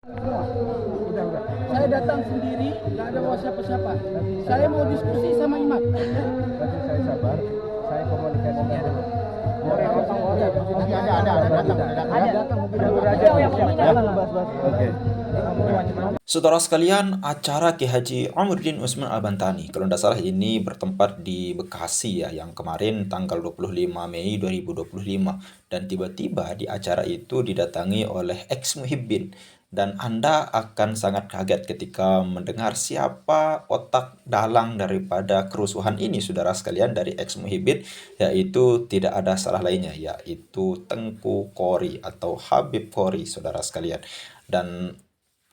Semua. Udah. Saya datang sendiri, nggak ada bawa siapa-siapa. Saya mau diskusi sama Imam. Nanti saya sabar, saya komunikasinya dulu. Saudara sekalian, acara Ki Haji Amuruddin Usman Al-Bantani, kalau tidak salah ini bertempat di Bekasi ya, yang kemarin tanggal 25 Mei 2025. Dan tiba-tiba di acara itu didatangi oleh ex Muhibbin. Dan Anda akan sangat kaget ketika mendengar siapa otak dalang daripada kerusuhan ini, saudara sekalian, dari ex Muhibbin, yaitu tidak ada salah lainnya, yaitu Tengku Qori atau Habib Qori, saudara sekalian. Dan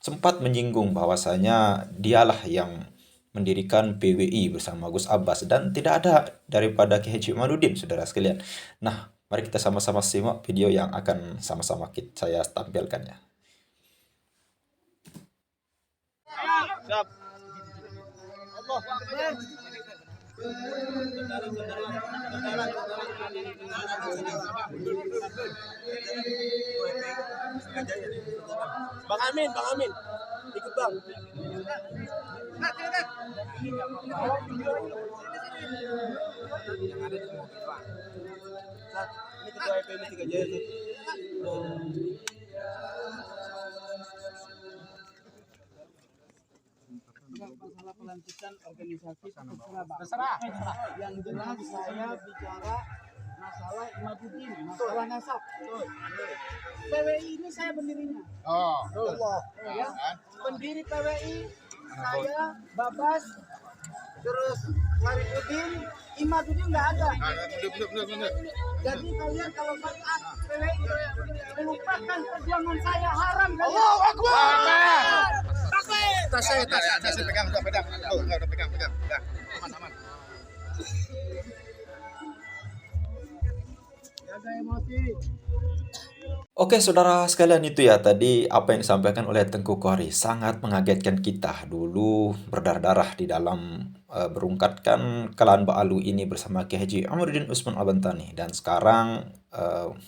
sempat menyinggung bahwasanya dialah yang mendirikan PWI bersama Gus Abbas dan tidak ada daripada Ki Haji Amuruddin, saudara sekalian. Nah, mari kita sama-sama simak video yang akan sama-sama saya tampilkan ya. Siap. Allah Akbar. Bang Amin. Ikut Bang. Ini ketua FPI 3 Jaya. Masalah pelantikan organisasi terserah. Yang jelas saya bicara masalah Imaduddin, masalah nasab. PWI ini saya pendirinya. Ya. Pendiri PWI saya, Babas, terus Fariduddin, Imaduddin nggak ada. Jadi kalian kalau taat PWI melupakan perjuangan saya haram. Allahu Akbar. Tas pegang, udah pegang. Udah, aman. Jaga emosi. Oke saudara sekalian, itu ya tadi apa yang disampaikan oleh Tengku Qori, sangat mengagetkan kita. Dulu berdarah-darah di dalam berungkatkan kelan Ba'alu ini bersama Ki Haji Amuruddin Usman Al-Bantani, dan sekarang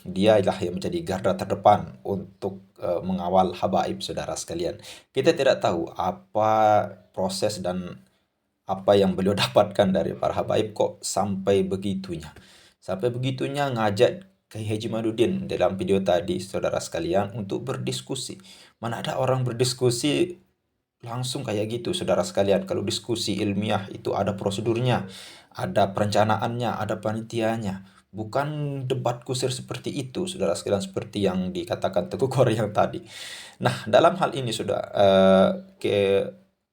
dialah yang menjadi garda terdepan untuk mengawal habaib, saudara sekalian. Kita tidak tahu apa proses dan apa yang beliau dapatkan dari para habaib kok sampai begitunya ngajak Ki Haji Amuruddin dalam video tadi, saudara sekalian, untuk berdiskusi. Mana ada orang berdiskusi langsung kayak gitu, saudara sekalian. Kalau diskusi ilmiah itu ada prosedurnya, ada perencanaannya, ada panitianya. Bukan debat kusir seperti itu, saudara sekalian, seperti yang dikatakan Tengku Qori yang tadi. Nah, dalam hal ini ke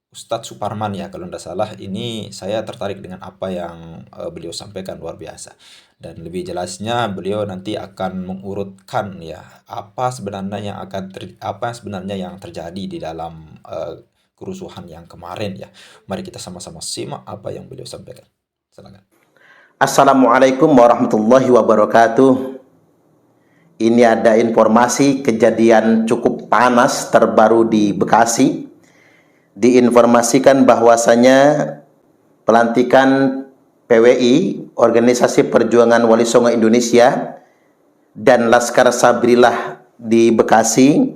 Ustadz Suparman ya, kalau tidak salah, ini saya tertarik dengan apa yang beliau sampaikan, luar biasa. Dan lebih jelasnya beliau nanti akan mengurutkan ya apa sebenarnya yang terjadi di dalam kerusuhan yang kemarin ya. Mari kita sama-sama simak apa yang beliau sampaikan. Silakan. Assalamualaikum warahmatullahi wabarakatuh. Ini ada informasi kejadian cukup panas terbaru di Bekasi. Diinformasikan bahwasanya pelantikan PWI, Organisasi Perjuangan Wali Songo Indonesia, dan Laskar Sabrilah di Bekasi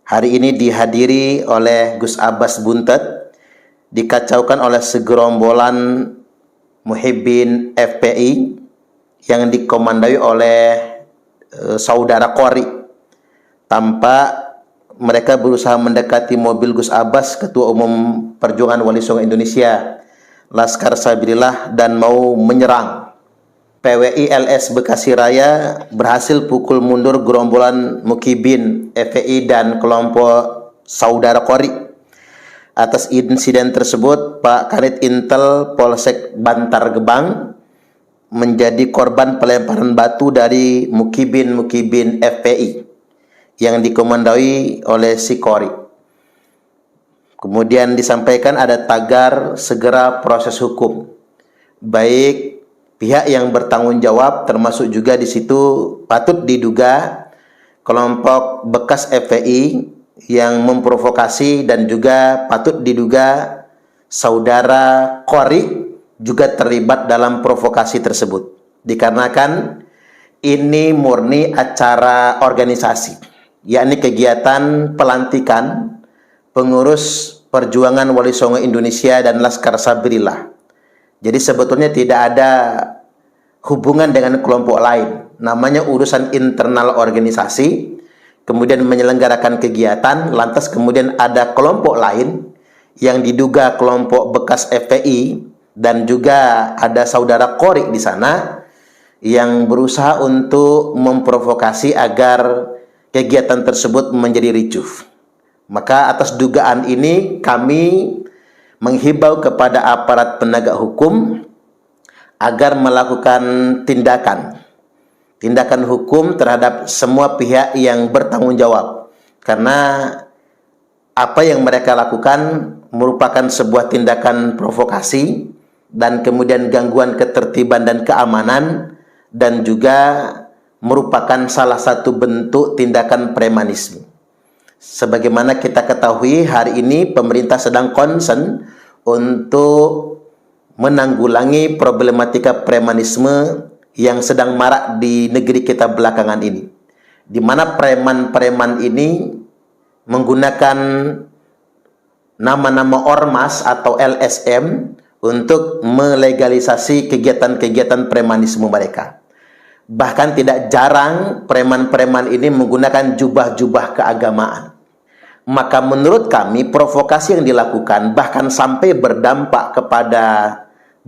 hari ini dihadiri oleh Gus Abbas Buntet, dikacaukan oleh segerombolan Muhibbin FPI yang dikomandoi oleh saudara Qori. Tanpa mereka berusaha mendekati mobil Gus Abbas, Ketua Umum Perjuangan Wali Songo Indonesia, Laskar Sabrilah, dan mau menyerang. PWI LS Bekasi Raya berhasil pukul mundur gerombolan Muhibbin FPI dan kelompok saudara Qori. Atas insiden tersebut, Pak Kanit Intel Polsek Bantar Gebang menjadi korban pelemparan batu dari Muhibbin FPI yang dikomandoi oleh si Qori. Kemudian disampaikan ada tagar segera proses hukum. Baik pihak yang bertanggung jawab, termasuk juga di situ patut diduga kelompok bekas FPI yang memprovokasi, dan juga patut diduga saudara Qori juga terlibat dalam provokasi tersebut. Dikarenakan ini murni acara organisasi. yakni kegiatan pelantikan pengurus Perjuangan Wali Songo Indonesia dan Laskar Sabrilah. Jadi sebetulnya tidak ada hubungan dengan kelompok lain. Namanya urusan internal organisasi, kemudian menyelenggarakan kegiatan, lantas kemudian ada kelompok lain yang diduga kelompok bekas FPI dan juga ada saudara Qori di sana yang berusaha untuk memprovokasi agar kegiatan tersebut menjadi ricuh. Maka atas dugaan ini kami menghimbau kepada aparat penegak hukum agar melakukan tindakan hukum terhadap semua pihak yang bertanggung jawab, karena apa yang mereka lakukan merupakan sebuah tindakan provokasi dan kemudian gangguan ketertiban dan keamanan, dan juga merupakan salah satu bentuk tindakan premanisme. Sebagaimana kita ketahui, hari ini pemerintah sedang concern untuk menanggulangi problematika premanisme yang sedang marak di negeri kita belakangan ini, di mana preman-preman ini menggunakan nama-nama ormas atau LSM untuk melegalisasi kegiatan-kegiatan premanisme mereka. Bahkan tidak jarang preman-preman ini menggunakan jubah-jubah keagamaan. Maka menurut kami provokasi yang dilakukan bahkan sampai berdampak kepada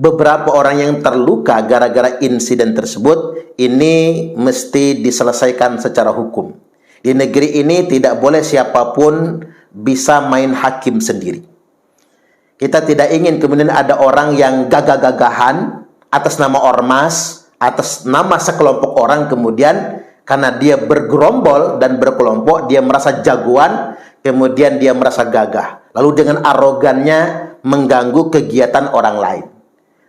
beberapa orang yang terluka gara-gara insiden tersebut, ini mesti diselesaikan secara hukum. Di negeri ini tidak boleh siapapun bisa main hakim sendiri. Kita tidak ingin kemudian ada orang yang gagah-gagahan atas nama ormas, atas nama sekelompok orang, kemudian karena dia bergerombol dan berkelompok, dia merasa jagoan, kemudian dia merasa gagah, lalu dengan arogannya mengganggu kegiatan orang lain.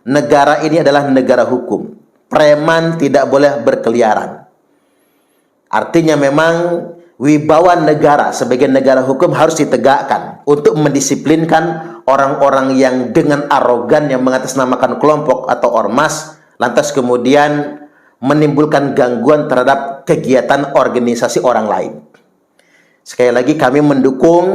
Negara ini adalah negara hukum. Preman tidak boleh berkeliaran. Artinya memang wibawa negara sebagai negara hukum harus ditegakkan untuk mendisiplinkan orang-orang yang dengan arogan yang mengatasnamakan kelompok atau ormas, lantas kemudian menimbulkan gangguan terhadap kegiatan organisasi orang lain. Sekali lagi kami mendukung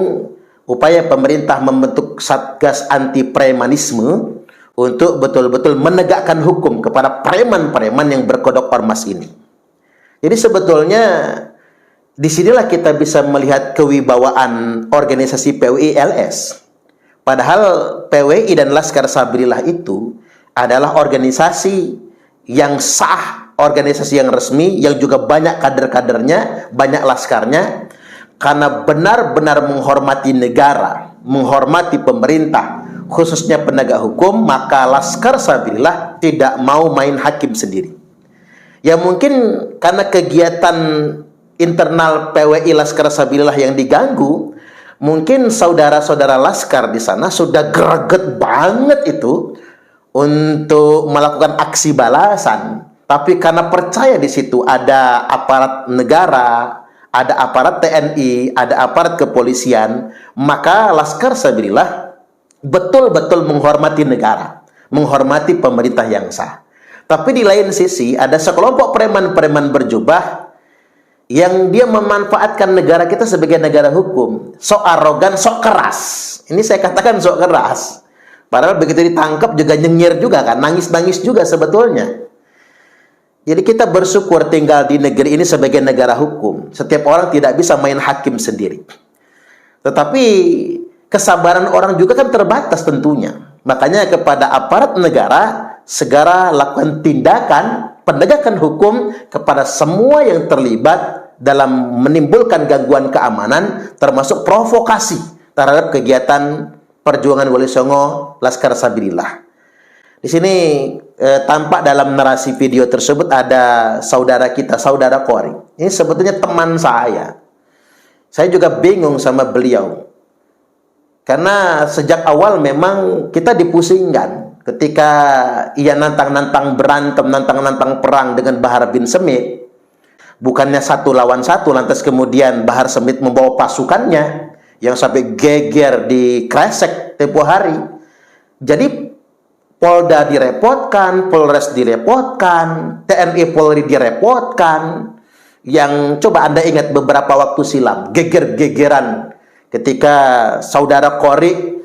upaya pemerintah membentuk Satgas Anti Premanisme untuk betul-betul menegakkan hukum kepada preman-preman yang berkodok ormas ini. Jadi sebetulnya disinilah kita bisa melihat kewibawaan organisasi PWI-LS. Padahal PWI dan Laskar Sabrilah itu adalah organisasi yang sah, organisasi yang resmi, yang juga banyak kader-kadernya, banyak laskarnya, karena benar-benar menghormati negara, menghormati pemerintah, khususnya penegak hukum, maka Laskar Sabrilah tidak mau main hakim sendiri. Ya mungkin karena kegiatan internal PWI Laskar Sabrilah yang diganggu, mungkin saudara-saudara Laskar di sana sudah greget banget itu untuk melakukan aksi balasan. Tapi karena percaya di situ ada aparat negara, ada aparat TNI, ada aparat kepolisian, maka Laskar Sabrilah betul-betul menghormati negara, menghormati pemerintah yang sah. Tapi di lain sisi ada sekelompok preman-preman berjubah yang dia memanfaatkan negara kita sebagai negara hukum. Sok arogan, sok keras. Ini saya katakan sok keras. Padahal begitu ditangkap juga nyengir juga kan, nangis-nangis juga sebetulnya. Jadi kita bersyukur tinggal di negeri ini sebagai negara hukum. Setiap orang tidak bisa main hakim sendiri. Tetapi kesabaran orang juga kan terbatas tentunya. Makanya kepada aparat negara segera lakukan tindakan penegakan hukum kepada semua yang terlibat dalam menimbulkan gangguan keamanan, termasuk provokasi terhadap kegiatan Perjuangan Wali Songo Laskar Sabrilah. Di sini tampak dalam narasi video tersebut ada saudara kita, saudara Qori. Ini sebetulnya teman saya. Saya juga bingung sama beliau. Karena sejak awal memang kita dipusingkan ketika ia nantang-nantang berantem, nantang-nantang perang dengan Bahar bin Smith. Bukannya 1 lawan 1, lantas kemudian Bahar Smith membawa pasukannya yang sampai geger di Kresek tempo hari. Jadi Polda direpotkan, Polres direpotkan, TNI Polri direpotkan. yang coba Anda ingat beberapa waktu silam, geger-gegeran ketika saudara Qori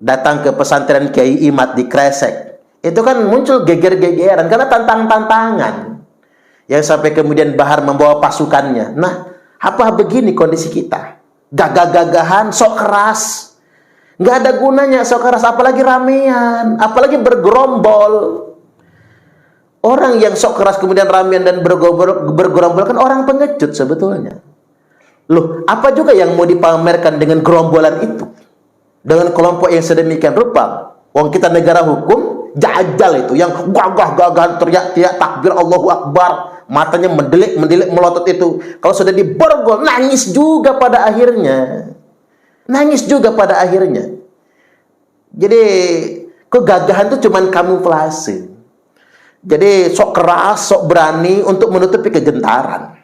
datang ke pesantren Kiai Imad di Kresek. Itu kan muncul geger-gegeran karena tantangan yang sampai kemudian Bahar membawa pasukannya. Nah, apa begini kondisi kita? Gagah-gagahan, sok keras, nggak ada gunanya sok keras, apalagi ramean, apalagi bergerombol. Orang yang sok keras kemudian ramean dan bergerombol kan orang pengecut sebetulnya. Loh, apa juga yang mau dipamerkan dengan gerombolan itu? Dengan kelompok yang sedemikian rupa. Wong kita negara hukum, jajal itu yang gagah-gagahan teriak-teriak takbir Allahu Akbar, matanya mendelik melotot itu. Kalau sudah diborgol, nangis juga pada akhirnya. Nangis juga pada akhirnya. Jadi kegagahan itu cuman kamuflase. Jadi sok keras, sok berani untuk menutupi kegentaran.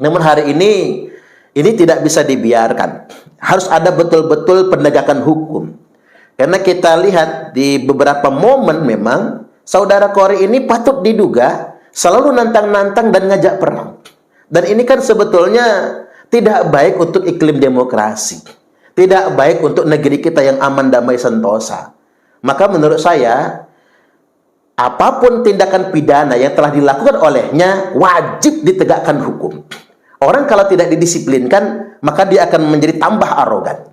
Namun hari ini tidak bisa dibiarkan. Harus ada betul-betul penegakan hukum. Karena kita lihat di beberapa momen memang saudara Qori ini patut diduga selalu nantang-nantang dan ngajak perang. Dan ini kan sebetulnya tidak baik untuk iklim demokrasi. Tidak baik untuk negeri kita yang aman, damai, sentosa. Maka menurut saya, apapun tindakan pidana yang telah dilakukan olehnya wajib ditegakkan hukum. Orang kalau tidak didisiplinkan, maka dia akan menjadi tambah arogan.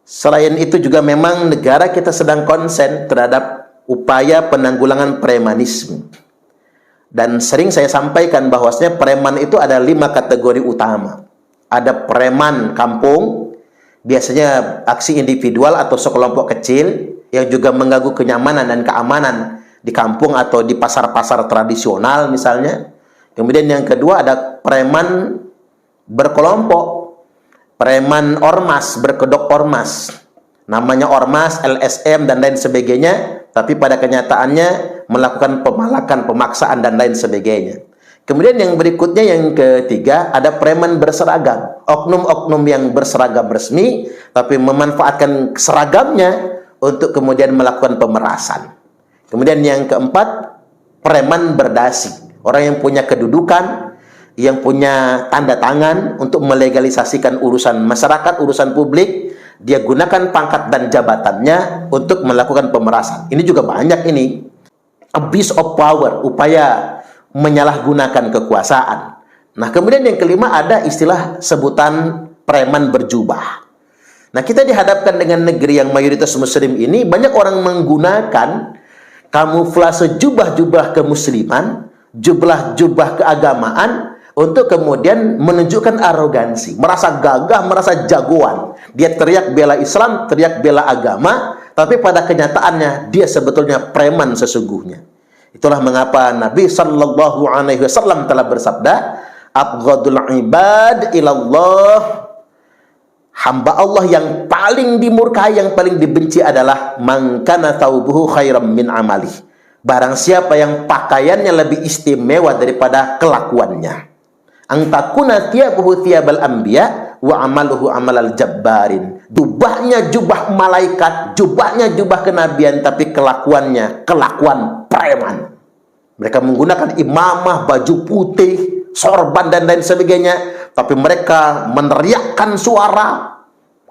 Selain itu juga memang negara kita sedang konsen terhadap upaya penanggulangan premanisme. Dan sering saya sampaikan bahwasanya preman itu ada 5 kategori utama. Ada preman kampung, biasanya aksi individual atau sekelompok kecil yang juga mengganggu kenyamanan dan keamanan di kampung atau di pasar-pasar tradisional misalnya. Kemudian yang kedua ada preman berkelompok, preman ormas, berkedok ormas. Namanya ormas, LSM dan lain sebagainya, tapi pada kenyataannya melakukan pemalakan, pemaksaan dan lain sebagainya. Kemudian yang berikutnya, yang ketiga, ada preman berseragam, oknum-oknum yang berseragam resmi tapi memanfaatkan seragamnya untuk kemudian melakukan pemerasan. Kemudian yang keempat, preman berdasi, orang yang punya kedudukan, yang punya tanda tangan untuk melegalisasikan urusan masyarakat, urusan publik. Dia gunakan pangkat dan jabatannya untuk melakukan pemerasan. Ini juga banyak ini. Abuse of power, upaya menyalahgunakan kekuasaan. Nah, kemudian yang kelima ada istilah sebutan preman berjubah. Nah, kita dihadapkan dengan negeri yang mayoritas muslim ini, banyak orang menggunakan kamuflase jubah-jubah kemusliman, jubah-jubah keagamaan untuk kemudian menunjukkan arogansi, merasa gagah, merasa jagoan. Dia teriak bela Islam, teriak bela agama, tapi pada kenyataannya dia sebetulnya preman sesungguhnya. Itulah mengapa Nabi sallallahu alaihi wasallam telah bersabda, "Abghadul ibad ilallah." Hamba Allah yang paling dimurkai, yang paling dibenci adalah man kana thawbuhu khairam min amali. Barang siapa yang pakaiannya lebih istimewa daripada kelakuannya. Angtakuna thiyabuhu thiyabal anbiya wa amaluhu amalal jabbarin. Jubahnya jubah malaikat, jubahnya jubah kenabian, tapi kelakuannya kelakuan preman. Mereka menggunakan imamah, baju putih, sorban dan lain sebagainya, tapi mereka meneriakkan suara,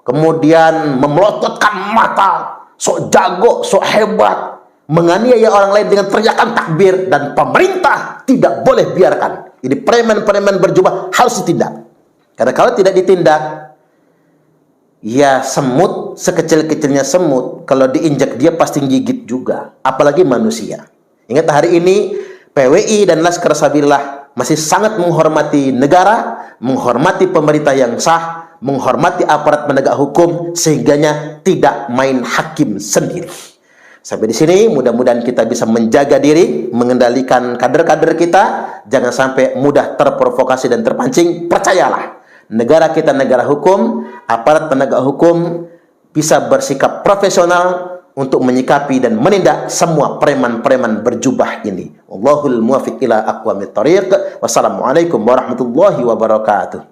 kemudian memelototkan mata, sok jago, sok hebat, menganiaya orang lain dengan teriakan takbir, dan pemerintah tidak boleh biarkan. Ini preman-preman berjubah harus ditindak. Karena kalau tidak ditindak, ya semut, sekecil-kecilnya semut, kalau diinjak dia pasti gigit juga. Apalagi manusia. Ingat, hari ini PWI dan Laskar Sabilillah masih sangat menghormati negara, menghormati pemerintah yang sah, menghormati aparat penegak hukum, sehingganya tidak main hakim sendiri. Sampai di sini, mudah-mudahan kita bisa menjaga diri, mengendalikan kader-kader kita, jangan sampai mudah terprovokasi dan terpancing. Percayalah, negara kita negara hukum, aparat penegak hukum bisa bersikap profesional untuk menyikapi dan menindak semua preman-preman berjubah ini. Wallahul muwaffiq ila aqwamit thariq. Wassalamualaikum warahmatullahi wabarakatuh.